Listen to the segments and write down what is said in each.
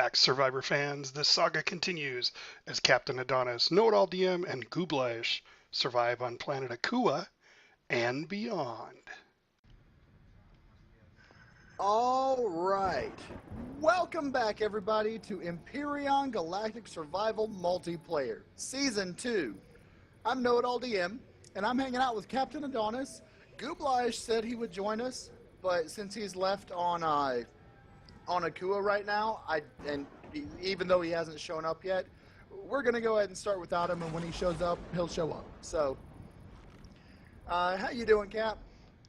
back, Survivor fans. The saga continues as Captain Adonis, Know-It-All DM, and Gublash survive on planet Akua and beyond. All right. Welcome back, everybody, to Empyrion Galactic Survival Multiplayer, Season 2. I'm Know-It-All DM, and I'm hanging out with Captain Adonis. Gublash said he would join us, but since he's left on Akua right now, even though he hasn't shown up yet, we're going to go ahead and start without him, and when he shows up, he'll show up. So, how you doing, Cap?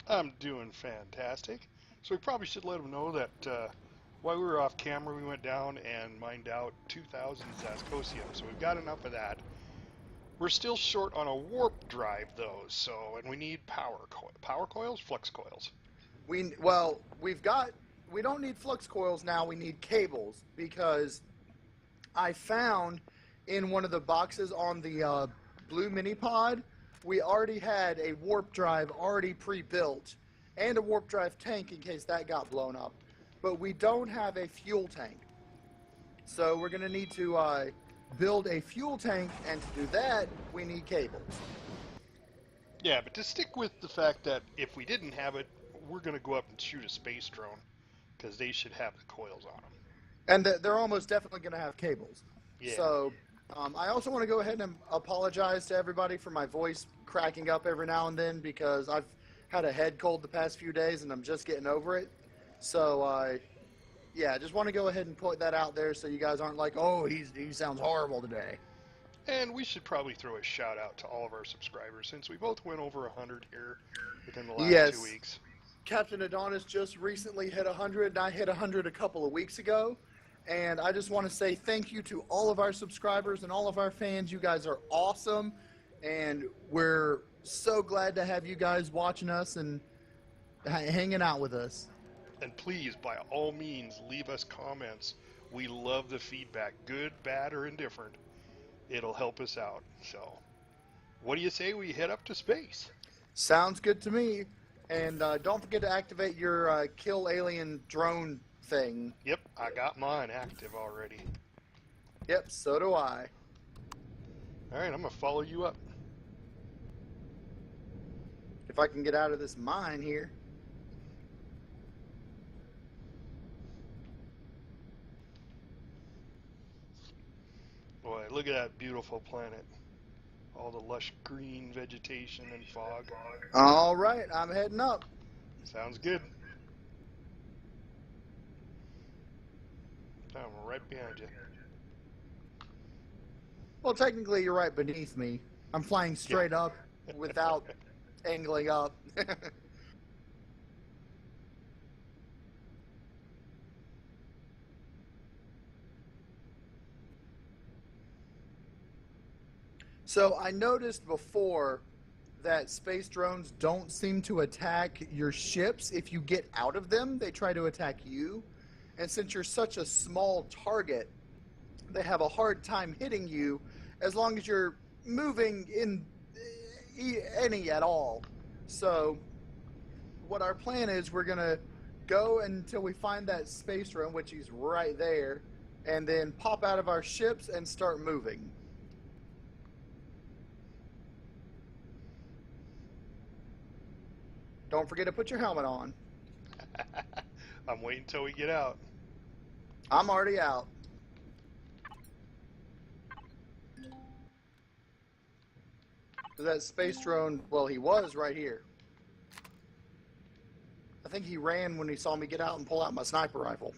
I'm doing fantastic. So we probably should let them know that while we were off camera, we went down and mined out 2,000 Zascosium. So we've got enough of that. We're still short on a warp drive, though. And we need power coils, flux coils. We don't need flux coils now. We need cables, because I found in one of the boxes on the blue mini pod, we already had a warp drive already pre-built and a warp drive tank in case that got blown up, but we don't have a fuel tank. So we're going to need to build a fuel tank, and to do that, we need cables. Yeah, but to stick with the fact that if we didn't have it, we're going to go up and shoot a space drone, because they should have the coils on them. And they're almost definitely going to have cables. Yeah. So I also want to go ahead and apologize to everybody for my voice cracking up every now and then, because I've had a head cold the past few days and I'm just getting over it. So, yeah, just want to go ahead and put that out there so you guys aren't like, oh, he sounds horrible today. And we should probably throw a shout out to all of our subscribers, since we both went over 100 here within the last 2 weeks. Captain Adonis just recently hit 100, and I hit 100 a couple of weeks ago. And I just want to say thank you to all of our subscribers and all of our fans. You guys are awesome, and we're so glad to have you guys watching us and hanging out with us. And please, by all means, leave us comments. We love the feedback, good, bad, or indifferent. It'll help us out. So, what do you say we head up to space? Sounds good to me. And don't forget to activate your kill alien drone thing. Yep, I got mine active already. Yep, so do I. Alright, I'm going to follow you up. If I can get out of this mine here. Boy, look at that beautiful planet. All the lush green vegetation and fog. All right, I'm heading up. Sounds good. I'm right behind you. Well, technically, you're right beneath me. I'm flying straight up without angling up. So I noticed before that space drones don't seem to attack your ships. If you get out of them, they try to attack you. And since you're such a small target, they have a hard time hitting you as long as you're moving in any at all. So what our plan is, we're going to go until we find that space drone, which is right there, and then pop out of our ships and start moving. Don't forget to put your helmet on. I'm waiting until we get out. I'm already out. That space drone, well, he was right here. I think he ran when he saw me get out and pull out my sniper rifle.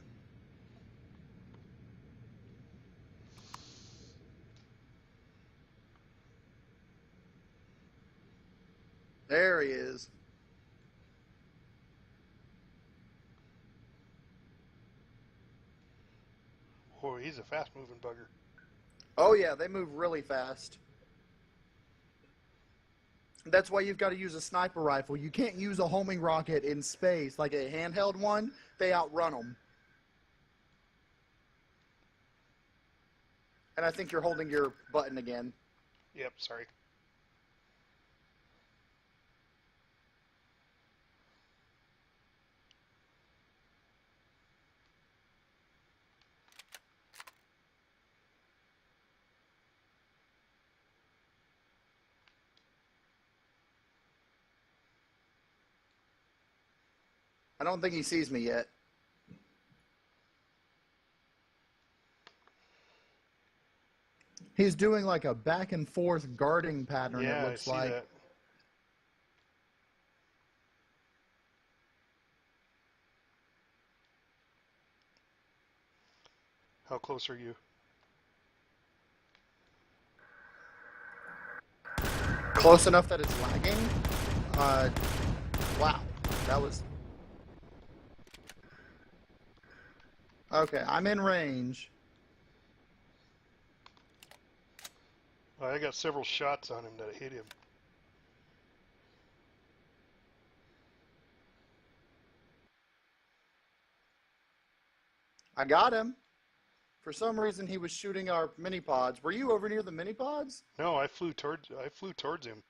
There he is. Oh, he's a fast-moving bugger. Oh, yeah, they move really fast. That's why you've got to use a sniper rifle. You can't use a homing rocket in space, like a handheld one. They outrun them. And I think you're holding your button again. Yep, sorry. I don't think he sees me yet. He's doing like a back and forth guarding pattern, Yeah, it I looks see like. that. How close are you? Close enough that it's lagging? Wow. That was... Okay, I'm in range. Oh, I got several shots on him that hit him. I got him. For some reason, he was shooting our mini-pods. Were you over near the mini-pods? No, I flew towards him.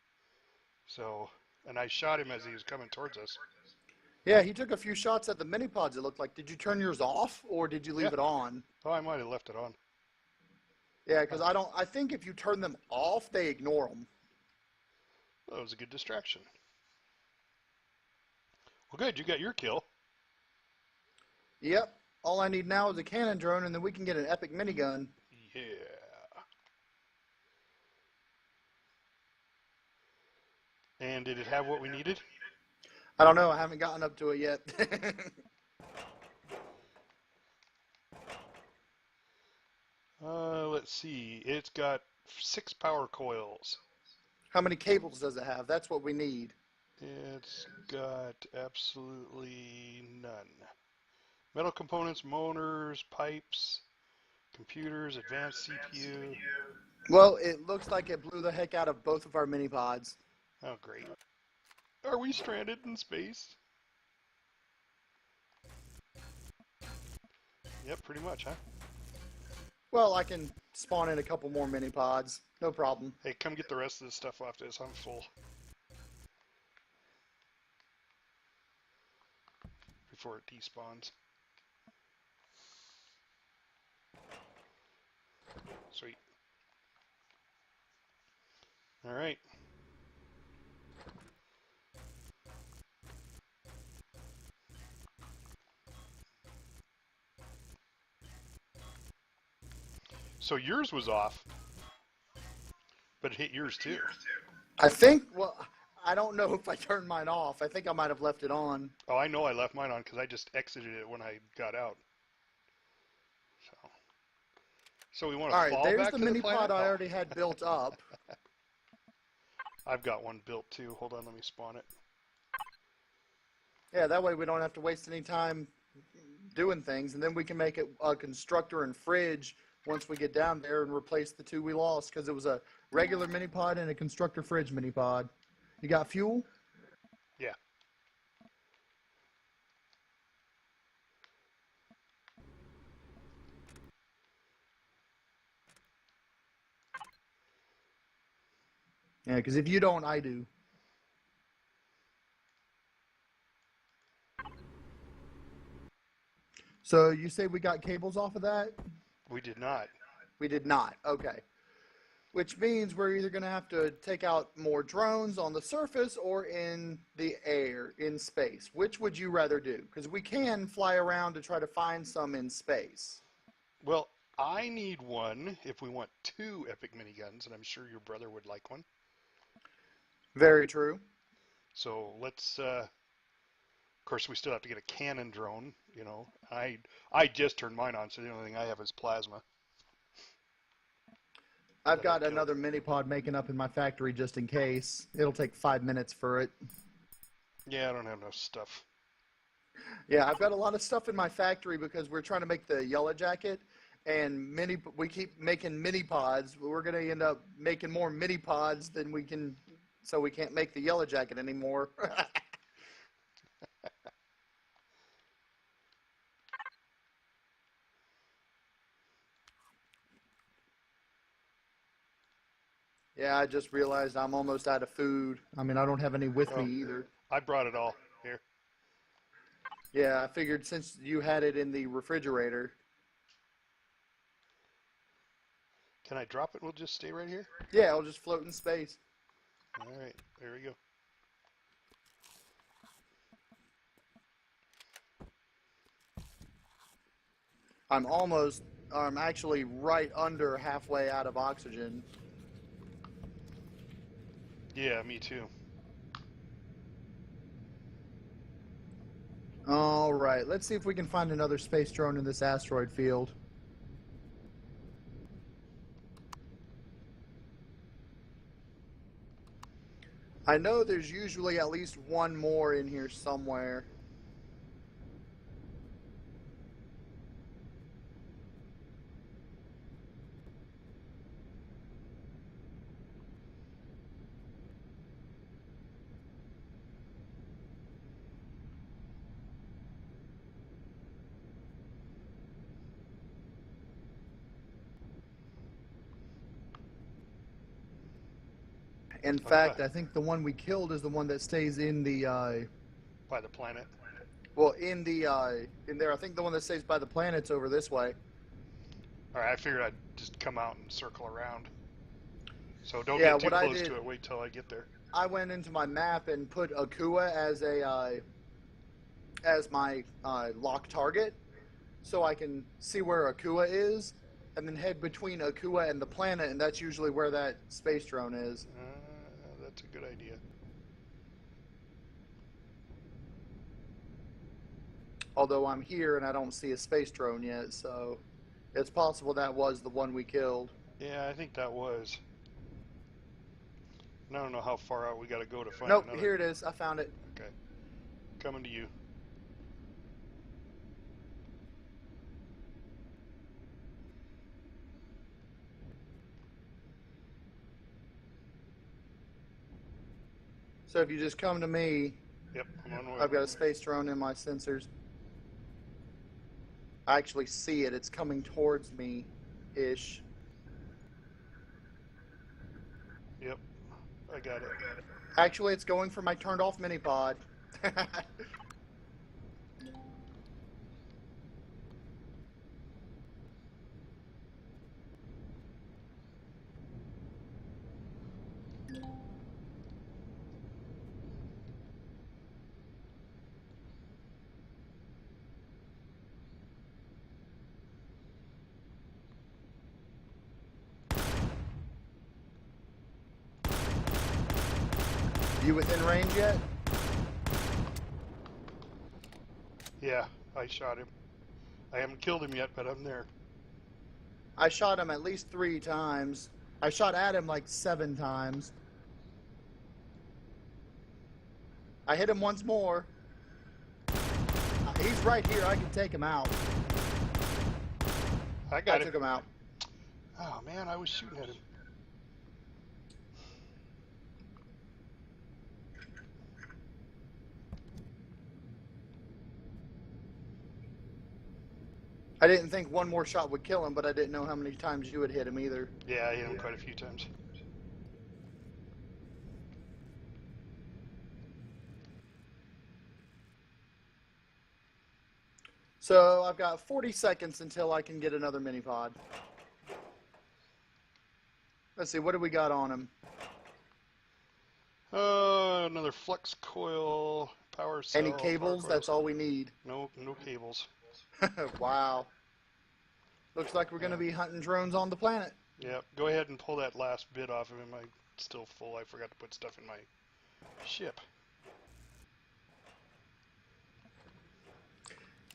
So, and I shot him as he was coming towards us. Yeah, he took a few shots at the mini-pods, it looked like. Did you turn yours off, or did you leave Yeah. it on? Oh, I might have left it on. Yeah, because I think if you turn them off, they ignore them. Well, that was a good distraction. Well, good. You got your kill. Yep. All I need now is a cannon drone, and then we can get an epic minigun. Yeah. And did it have what we needed? I don't know. I haven't gotten up to it yet. Let's see. It's got 6 power coils. How many cables does it have? That's what we need. It's got absolutely none. Metal components, motors, pipes, computers, advanced CPU. Well, it looks like it blew the heck out of both of our mini-pods. Oh, great. Are we stranded in space? Yep, pretty much, huh? Well, I can spawn in a couple more mini-pods. No problem. Hey, come get the rest of this stuff off this. I'm full. Before it despawns. Sweet. All right. So yours was off, but it hit yours too. I think, well, I don't know if I turned mine off. I think I might have left it on. Oh, I know I left mine on because I just exited it when I got out. So we want to All right, fall there's back the to the mini-pod planet? I Oh. already had built up. I've got one built too. Hold on, let me spawn it. Yeah, that way we don't have to waste any time doing things, and then we can make it a constructor and fridge once we get down there and replace the 2 we lost, because it was a regular mini-pod and a constructor fridge mini-pod. You got fuel? Yeah. Yeah, because if you don't, I do. So you say we got cables off of that? We did not. We did not. Okay. Which means we're either going to have to take out more drones on the surface or in the air, in space. Which would you rather do? Because we can fly around to try to find some in space. Well, I need one if we want 2 epic miniguns, and I'm sure your brother would like one. Very true. So let's, of course, we still have to get a cannon drone, you know. I just turned mine on, so the only thing I have is plasma. I've got another mini-pod making up in my factory just in case. It'll take 5 minutes for it. Yeah, I don't have enough stuff. Yeah, I've got a lot of stuff in my factory because we're trying to make the Yellow Jacket, and we keep making mini-pods. We're going to end up making more mini-pods than we can, so we can't make the Yellow Jacket anymore. Yeah, I just realized I'm almost out of food. I mean, I don't have any with me either. I brought it all. Here. Yeah, I figured since you had it in the refrigerator. Can I drop it? We'll just stay right here? Yeah, it'll just float in space. All right, there we go. I'm actually right under halfway out of oxygen. Yeah, me too. All right, let's see if we can find another space drone in this asteroid field. I know there's usually at least one more in here somewhere. In fact, I think the one we killed is the one that stays in the by the planet. Well, in there, I think the one that stays by the planet's over this way. All right, I figured I'd just come out and circle around. So don't get too close to it. Wait till I get there. I went into my map and put Akua as my lock target, so I can see where Akua is, and then head between Akua and the planet, and that's usually where that space drone is. That's a good idea. Although I'm here and I don't see a space drone yet, so it's possible that was the one we killed. Yeah, I think that was. I don't know how far out we got to go to find Nope, another. here it is. I found it. Okay. Coming to you. So if you just come to me, yep, I'm on the way. I've got a space drone in my sensors. I actually see it. It's coming towards me-ish. Yep, I got it. Actually, it's going for my turned-off mini-pod. You within range yet? Yeah, I shot him. I haven't killed him yet, but I'm there. I shot him at least 3 times. I shot at him like 7 times. I hit him once more. He's right here. I can take him out. I took him out. Oh man, I was shooting at him. I didn't think one more shot would kill him, but I didn't know how many times you would hit him either. Yeah, I hit him quite a few times. So I've got 40 seconds until I can get another mini-pod. Let's see, what do we got on him? Another flux coil, power cell. Any cables? That's all we need. No cables. Wow. Looks like we're going to be hunting drones on the planet. Yeah, go ahead and pull that last bit off of him. I'm still full. I forgot to put stuff in my ship.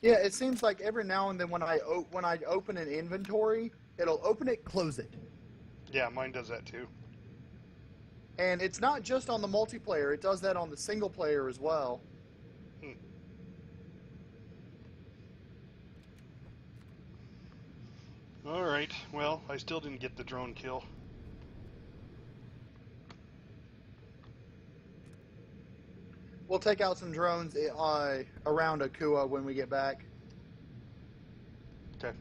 Yeah, it seems like every now and then when I open an inventory, it'll open it, close it. Yeah, mine does that too. And it's not just on the multiplayer, it does that on the single player as well. Alright, well, I still didn't get the drone kill. We'll take out some drones around Akua when we get back. Okay.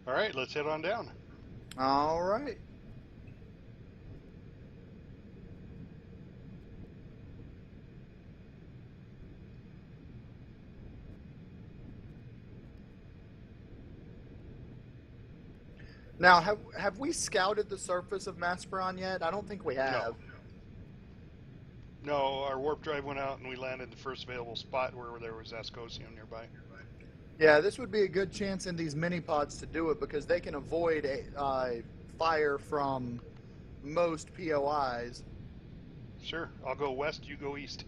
Alright, let's head on down. Alright. Now, have we scouted the surface of Masperon yet? I don't think we have. No, our warp drive went out and we landed the first available spot where there was Ascosium nearby. Yeah, this would be a good chance in these mini pods to do it because they can avoid fire from most POIs Sure, I'll go west, you go east.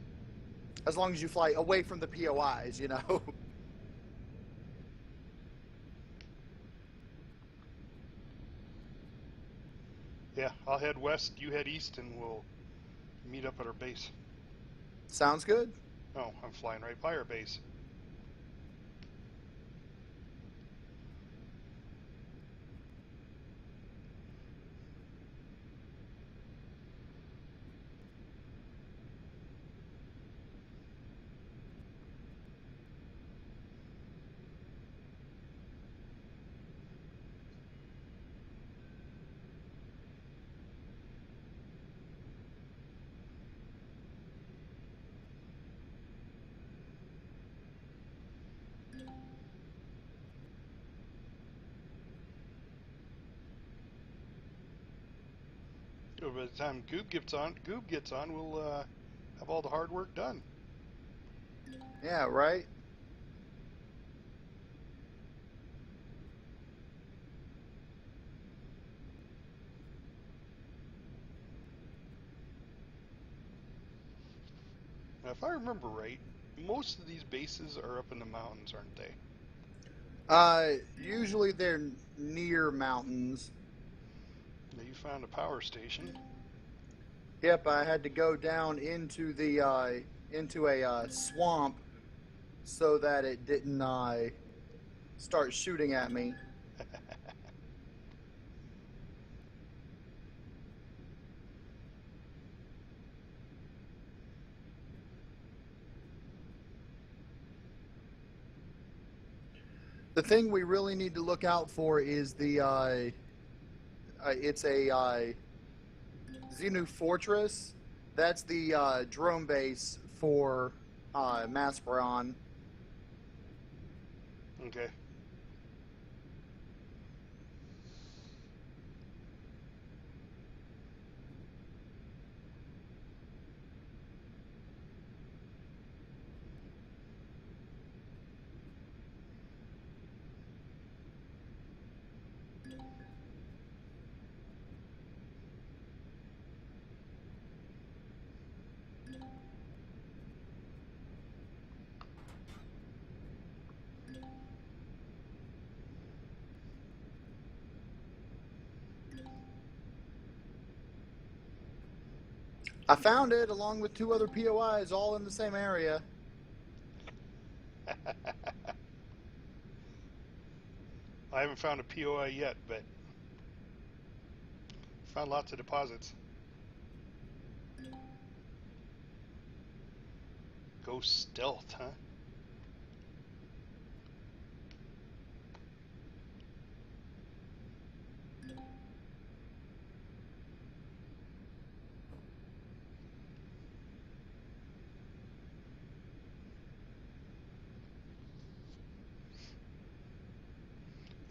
as long as you fly away from the POIs, you know. Yeah, I'll head west, you head east, and we'll meet up at our base. Sounds good. Oh, I'm flying right by our base. So by the time Goob gets on, we'll have all the hard work done. Yeah, right? Now, if I remember right, most of these bases are up in the mountains, aren't they? Usually they're near mountains. Now, you found a power station. Yep, I had to go down into the into a swamp so that it didn't start shooting at me. The thing we really need to look out for is the it's a Xenu Fortress. That's the drone base for Masperon. Okay. I found it along with two other POIs, all in the same area. I haven't found a POI yet, but found lots of deposits. Go stealth, huh?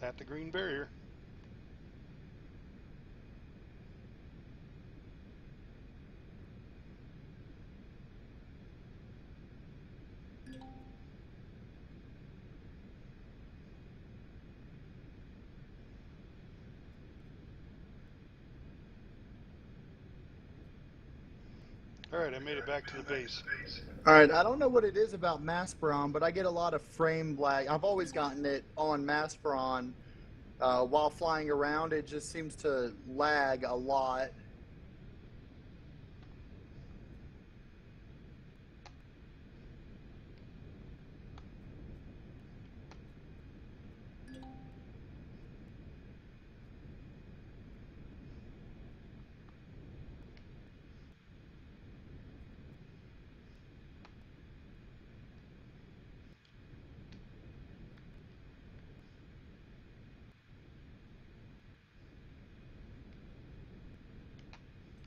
At the green barrier. Alright, I made it back to the base. All right, I don't know what it is about Masperon, but I get a lot of frame lag. I've always gotten it on Masperon while flying around. It just seems to lag a lot.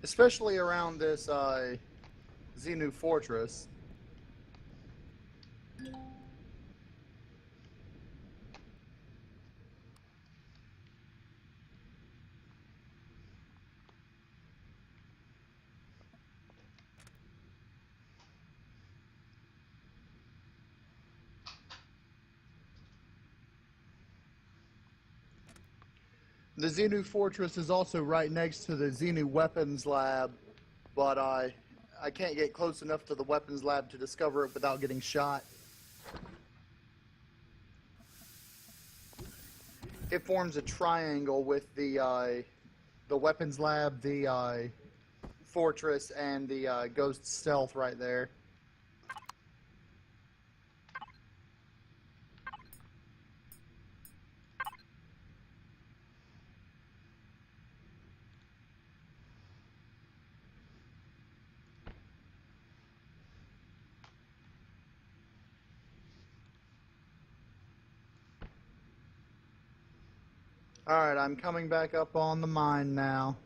Especially around this Xenu Fortress. The Xenu Fortress is also right next to the Xenu Weapons Lab, but I can't get close enough to the Weapons Lab to discover it without getting shot. It forms a triangle with the Weapons Lab, the Fortress, and the Ghost Stealth right there. Alright, I'm coming back up on the mine now.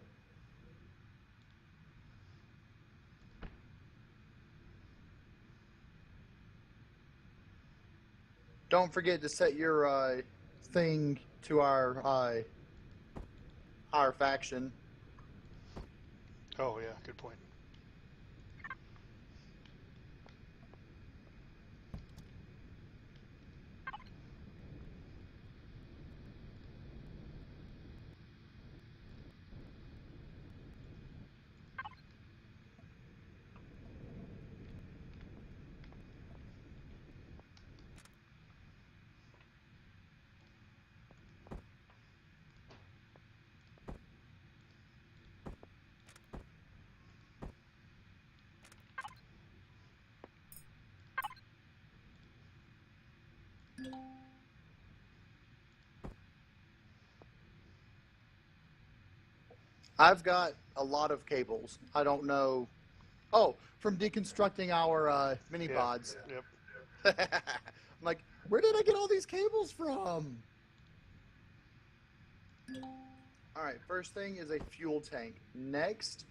Don't forget to set your thing to our faction. Oh, yeah, good point. I've got a lot of cables. I don't know. Oh, from deconstructing our mini Yeah, pods. yep. I'm like, where did I get all these cables from? All right, first thing is a fuel tank. Next,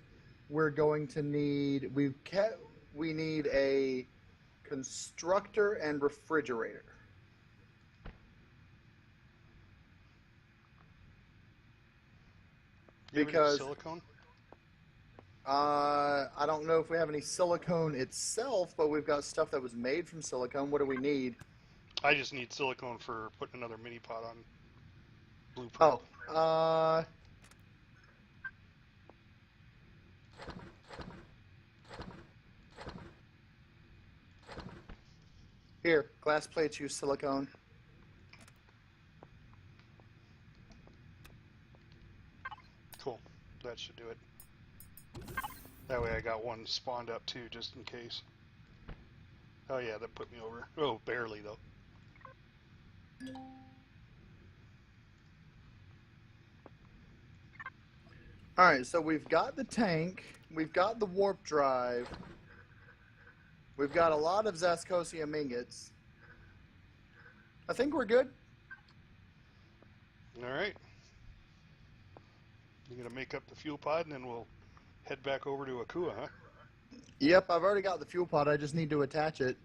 we're going to need we need a constructor and refrigerator. You have any Because silicone? I don't know if we have any silicone itself, but we've got stuff that was made from silicone. What do we need? I just need silicone for putting another mini pod on Blueprint. Oh, here, glass plates use silicone. Cool. That should do it. That way I got one spawned up too, just in case. Oh yeah, that put me over. Oh, barely though. Alright, so we've got the tank, we've got the warp drive, we've got a lot of Zascosium ingots. I think we're good. Alright. You're going to make up the fuel pod and then we'll head back over to Akua, huh? Yep, I've already got the fuel pod, I just need to attach it.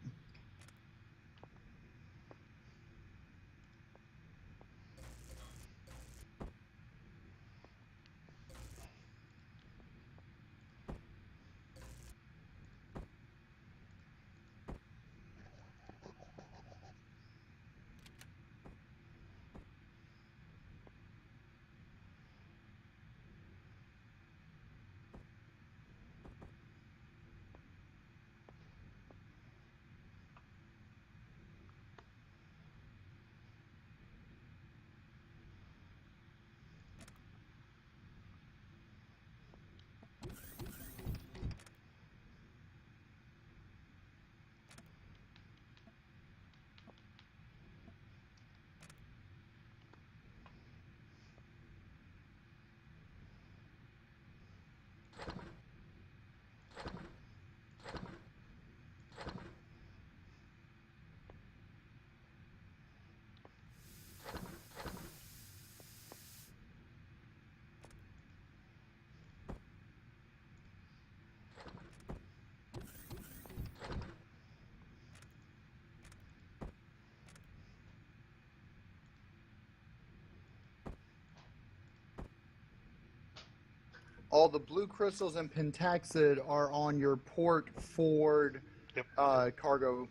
All the blue crystals and pentaxid are on your port forward Yep. cargo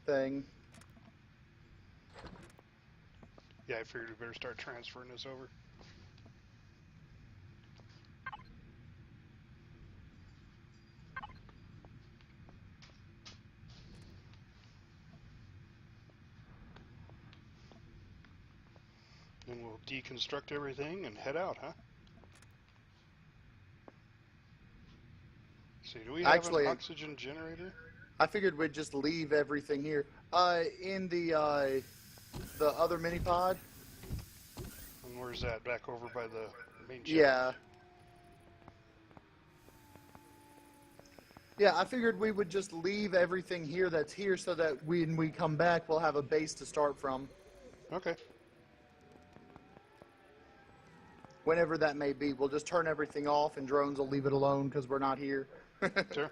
thing. Yeah, I figured we better start transferring this over. And we'll deconstruct everything and head out, huh? See, do we have Actually, an oxygen generator? I figured we'd just leave everything here. In the other mini pod. And where's that? Back over by the main shaft? Yeah. Yeah, I figured we would just leave everything here that's here so that when we come back, we'll have a base to start from. Okay. Whenever that may be. We'll just turn everything off and drones will leave it alone because we're not here. Sure.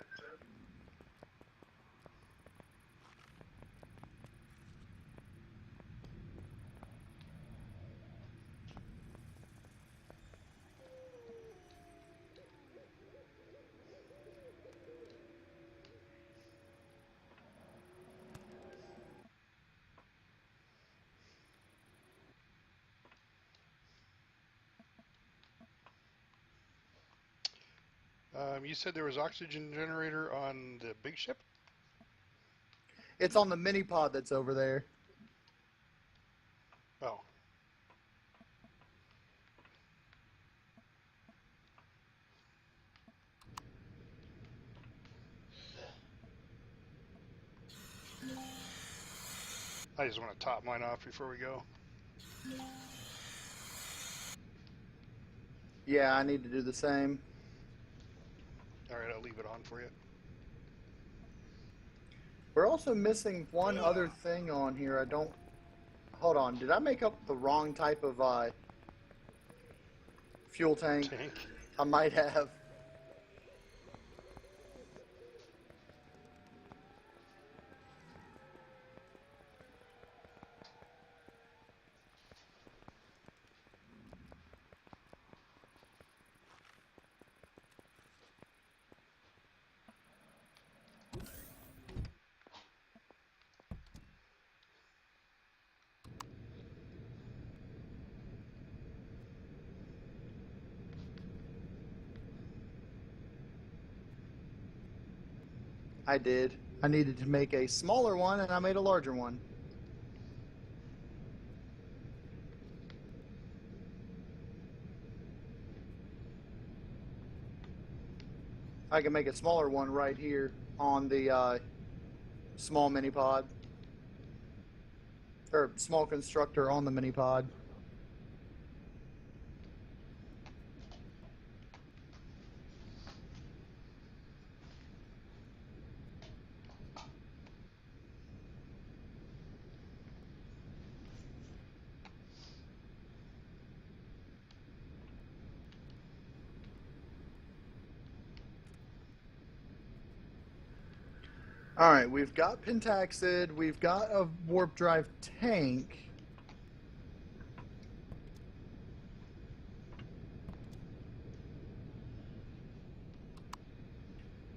You said there was oxygen generator on the big ship? It's on the mini pod that's over there. Oh. I just want to top mine off before we go. Yeah, I need to do the same. Alright, I'll leave it on for you. We're also missing one other thing on here. I don't... Hold on. Did I make up the wrong type of fuel tank? I might have. I did. I needed to make a smaller one, and I made a larger one. I can make a smaller one right here on the small mini pod. Or small constructor on the mini pod. Alright, we've got Pentaxid, we've got a warp drive tank.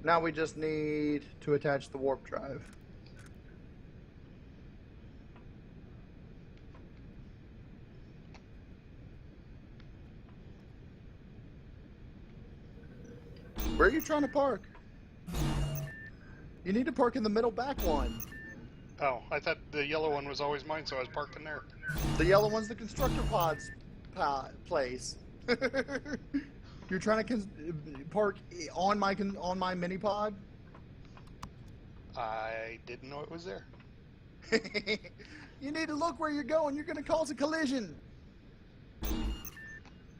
Now we just need to attach the warp drive. Where are you trying to park? You need to park in the middle back one. Oh, I thought the yellow one was always mine, so I was parked in there. The yellow one's the constructor pod's place. You're trying to park on my mini pod? I didn't know it was there. You need to look where you're going. You're going to cause a collision.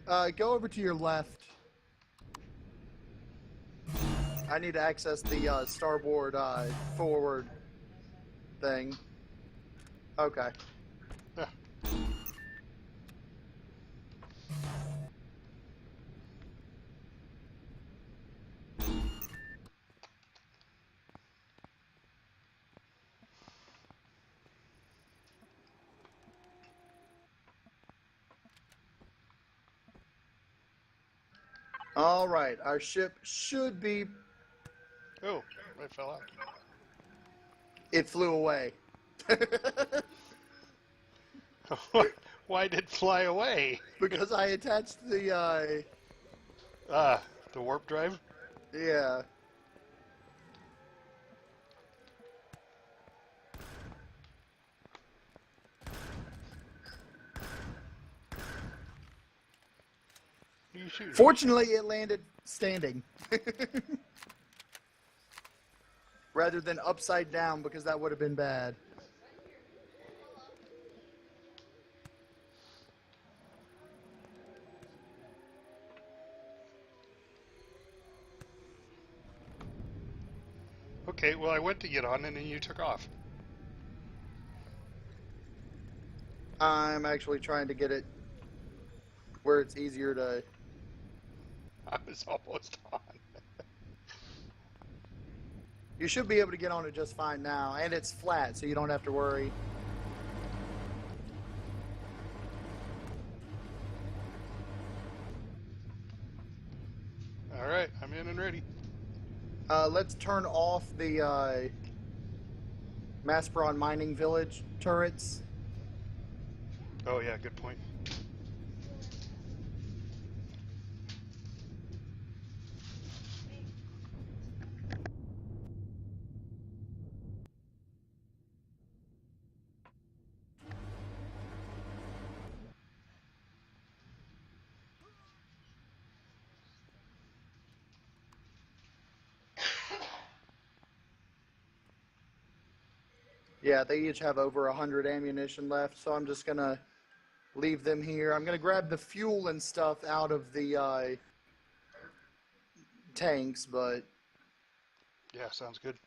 Go over to your left. I need to access the starboard forward thing. Okay. Yeah. All right, our ship should be... Oh, I fell out. It flew away. Why did it fly away? Because I attached the... The warp drive? Yeah. you shooting? Fortunately, it landed standing. Rather than upside down, because that would have been bad. Okay, well, I went to get on and then you took off. I'm actually trying to get it where it's easier to... I was almost on. You should be able to get on it just fine now, and it's flat, so you don't have to worry. All right, I'm in and ready. Let's turn off the Maspron Mining Village turrets. Oh, yeah, good point. Yeah, they each have over 100 ammunition left, so I'm just going to leave them here. I'm going to grab the fuel and stuff out of the tanks, but... Yeah, sounds good.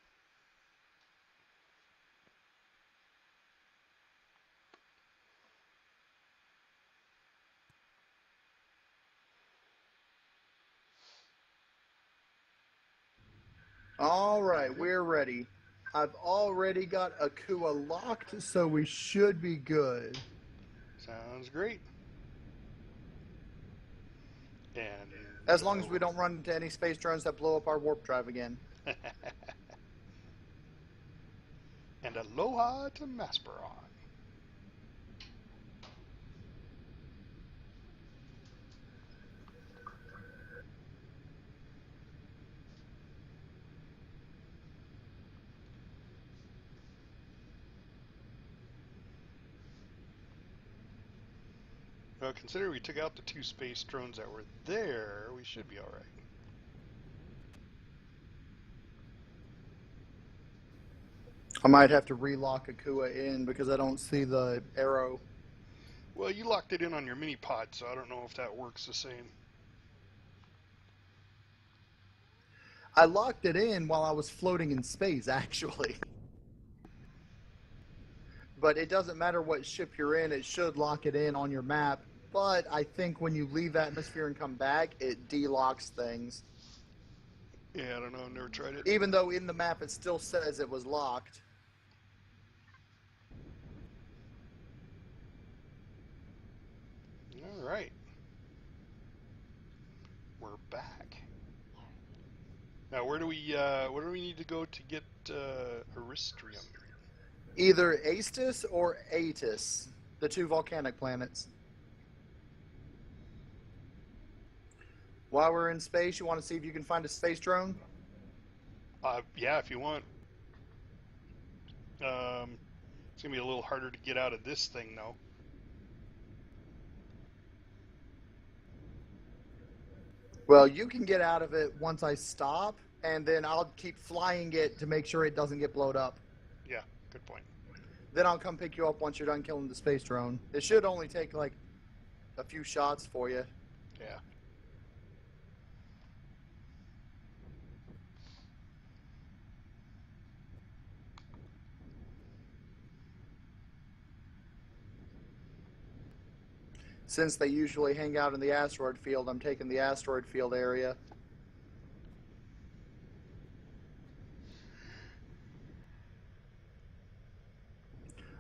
All right, we're ready. I've already got Akua locked, so we should be good. Sounds great. And As long as we don't run into any space drones that blow up our warp drive again. and aloha to Masperon. Well, consider we took out the 2 space drones that were there, we should be all right. I might have to relock Akua in because I don't see the arrow. Well, you locked it in on your mini pod, so I don't know if that works the same. I locked it in while I was floating in space, actually. But it doesn't matter what ship you're in, it should lock it in on your map. But I think when you leave atmosphere and come back, it delocks things. Yeah, I don't know, I've never tried it. Even though in the map it still says it was locked. All right. We're back. Now, where do we need to go to get Aristrium? Either Astis or Atis, the 2 volcanic planets. While we're in space, you want to see if you can find a space drone? Yeah, if you want. It's going to be a little harder to get out of this thing, though. Well, you can get out of it once I stop, and then I'll keep flying it to make sure it doesn't get blown up. Yeah, good point. Then I'll come pick you up once you're done killing the space drone. It should only take, like, a few shots for you. Yeah. Since they usually hang out in the asteroid field, I'm taking the asteroid field area.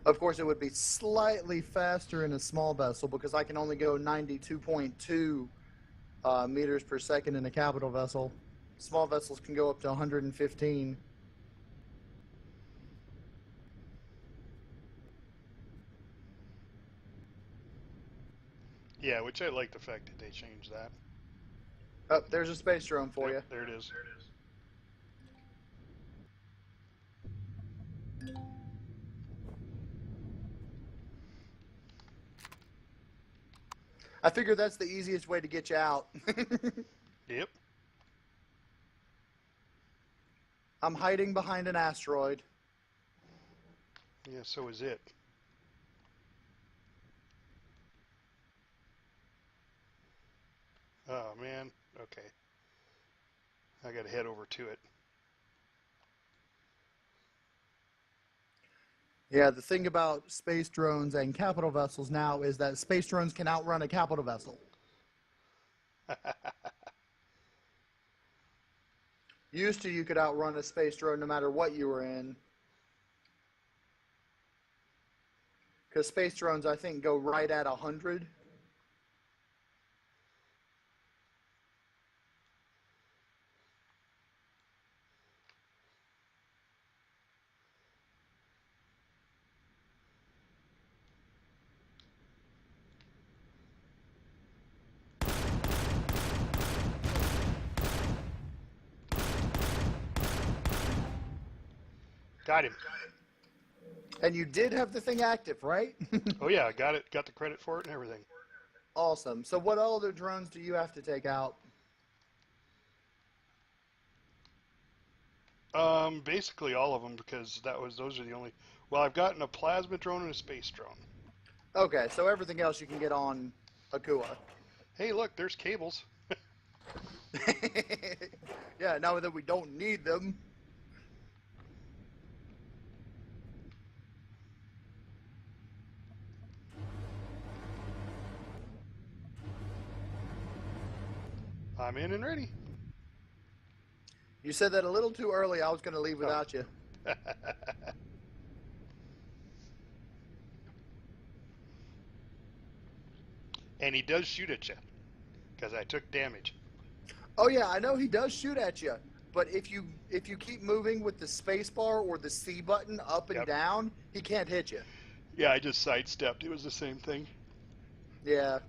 Of course, it would be slightly faster in a small vessel because I can only go 92.2 meters per second in a capital vessel. Small vessels can go up to 115. Yeah, which I like the fact that they changed that. Oh, there's a space drone for you. There it is. I figure that's the easiest way to get you out. Yep. I'm hiding behind an asteroid. Yeah, so is it. Oh, man. Okay. I gotta head over to it. Yeah, the thing about space drones and capital vessels now is that space drones can outrun a capital vessel. Used to, you could outrun a space drone no matter what you were in. Because space drones, I think, go right at 100. Got him. And you did have the thing active, right? Oh, yeah, I got it. Got the credit for it and everything. Awesome. So what other drones do you have to take out? Basically all of them because those are the only. Well, I've gotten a plasma drone and a space drone. Okay, so everything else you can get on Akua. Hey, look, there's cables. Yeah, now that we don't need them. I'm in and ready. You said that a little too early. I was going to leave without you. And he does shoot at you because I took damage. Oh yeah, I know he does shoot at you, but if you keep moving with the space bar or the C button up and Yep. down, he can't hit you. Yeah, I just sidestepped. It was the same thing. Yeah.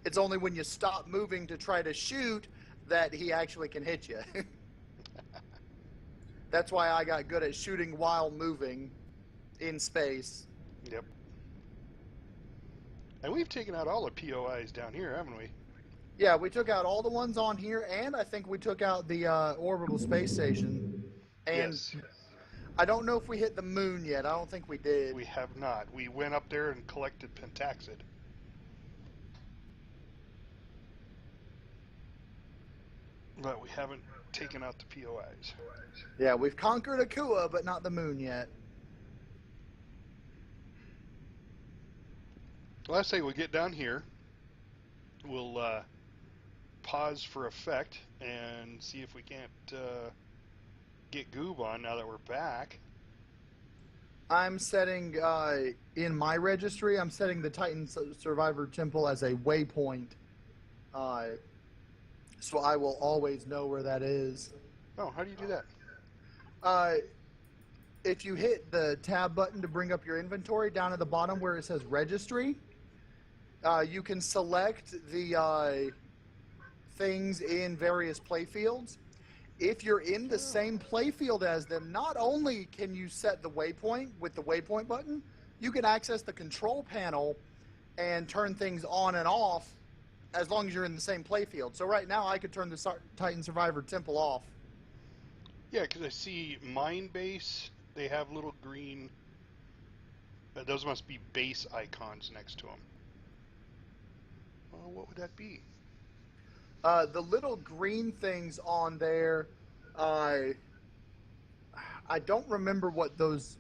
It's only when you stop moving to try to shoot that he actually can hit you. That's why I got good at shooting while moving in space. Yep. And we've taken out all the POIs down here, haven't we? Yeah, we took out all the ones on here, and I think we took out the orbital space station. And Yes. I don't know if we hit the moon yet. I don't think we did. We have not. We went up there and collected pentaxid. But we haven't taken out the POIs. Yeah, we've conquered Akua, but not the moon yet. Well, I say we get down here. We'll pause for effect and see if we can't get Goob on now that we're back. I'm setting, in my registry, I'm setting the Titan Survivor Temple as a waypoint. So I will always know where that is. Oh, how do you do that? If you hit the tab button to bring up your inventory down at the bottom where it says registry, you can select the things in various playfields. If you're in the same playfield as them, not only can you set the waypoint with the waypoint button, you can access the control panel and turn things on and off as long as you're in the same playfield. So right now I could turn the Titan Survivor Temple off. Yeah, because I see mine base. They have little green. Those must be base icons next to them. Well, what would that be? The little green things on there, I don't remember what those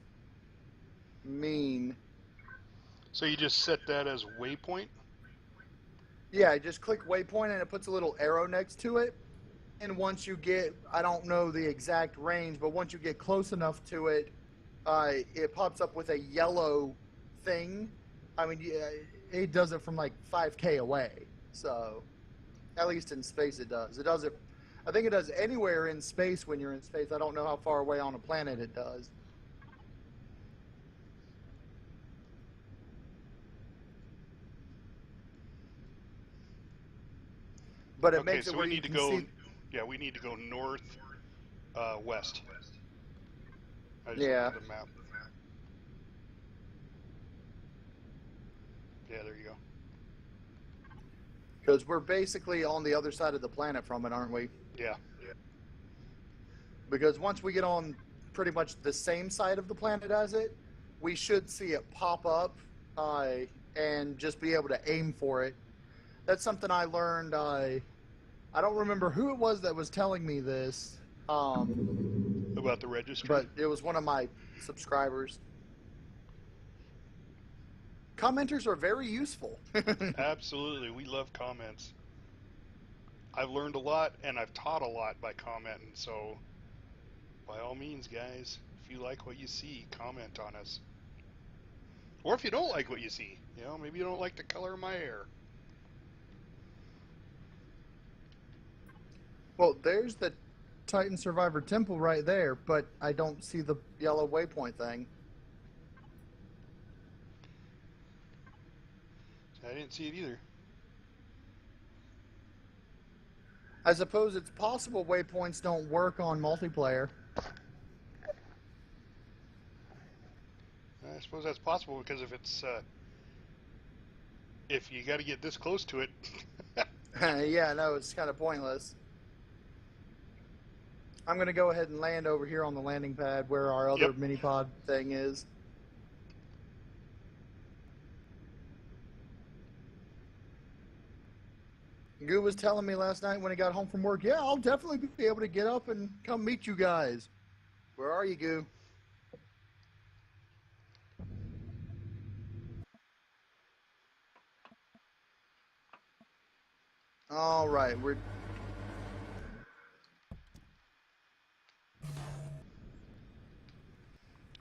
mean. So you just set that as waypoint? Yeah, just click waypoint and it puts a little arrow next to it. And once you get, I don't know the exact range, but once you get close enough to it, it pops up with a yellow thing. I mean, it does it from like 5K away. So, at least in space it does. It does it, I think it does anywhere in space when you're in space. I don't know how far away on a planet it does. But it makes it so where we you need to can go. see. Yeah, we need to go north, west. I just Yeah. looked at the map. Yeah, there you go. Because we're basically on the other side of the planet from it, aren't we? Yeah. Because once we get on pretty much the same side of the planet as it, we should see it pop up and just be able to aim for it. That's something I learned. I don't remember who it was that was telling me this. About the registry? But it was one of my subscribers. Commenters are very useful. Absolutely. We love comments. I've learned a lot, and I've taught a lot by commenting, so by all means, guys, if you like what you see, comment on us. Or if you don't like what you see, maybe you don't like the color of my hair. Well, there's the Titan Survivor Temple right there, but I don't see the yellow waypoint thing. I didn't see it either. I suppose it's possible waypoints don't work on multiplayer. I suppose that's possible, because if you got to get this close to it. Yeah, no, it's kind of pointless. I'm going to go ahead and land over here on the landing pad where our other mini-pod thing is. Goo was telling me last night when he got home from work, yeah, I'll definitely be able to get up and come meet you guys. Where are you, Goo? All right, we're...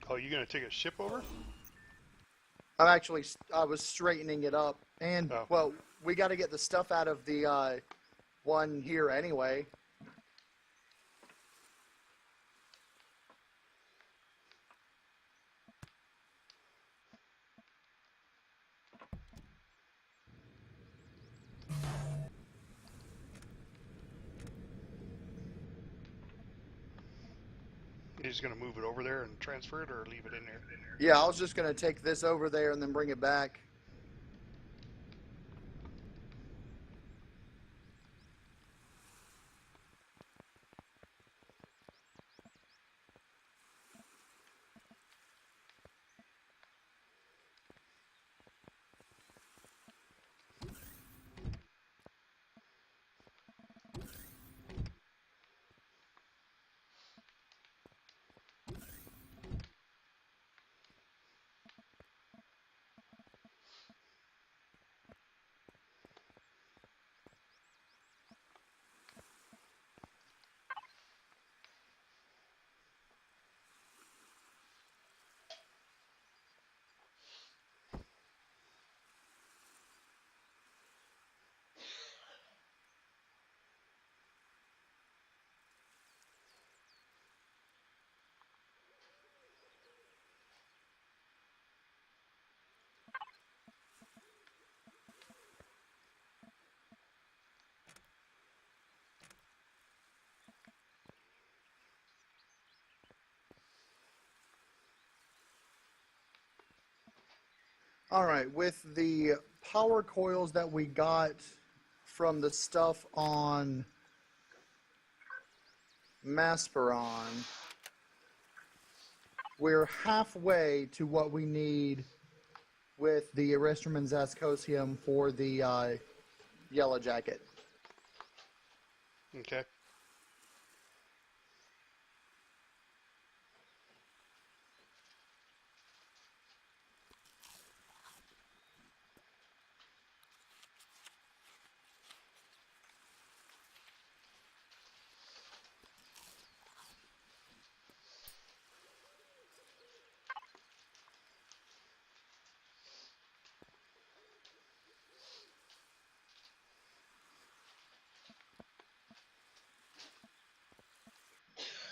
Oh, you going to take a ship over? I was straightening it up. And, well, we got to get the stuff out of the one here anyway. You're just going to move it over there and transfer it, or leave it in there? Yeah, I was just going to take this over there and then bring it back. All right, with the power coils that we got from the stuff on Masperon, we're halfway to what we need with the Erestrum and Zascosium for the Yellow Jacket. Okay.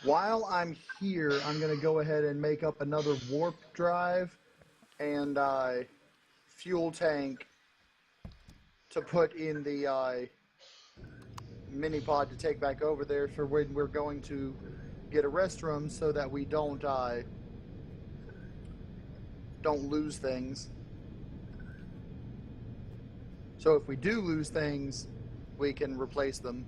While I'm here, I'm going to go ahead and make up another warp drive and fuel tank to put in the mini pod to take back over there for when we're going to get a restroom, so that we don't lose things. So if we do lose things, we can replace them.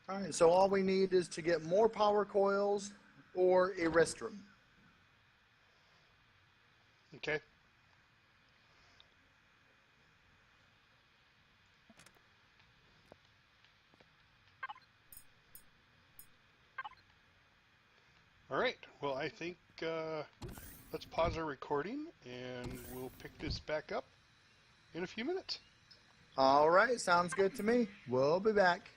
All right, so all we need is to get more power coils or a restroom. Okay. All right. Well, I think let's pause our recording and we'll pick this back up in a few minutes. All right, sounds good to me. We'll be back.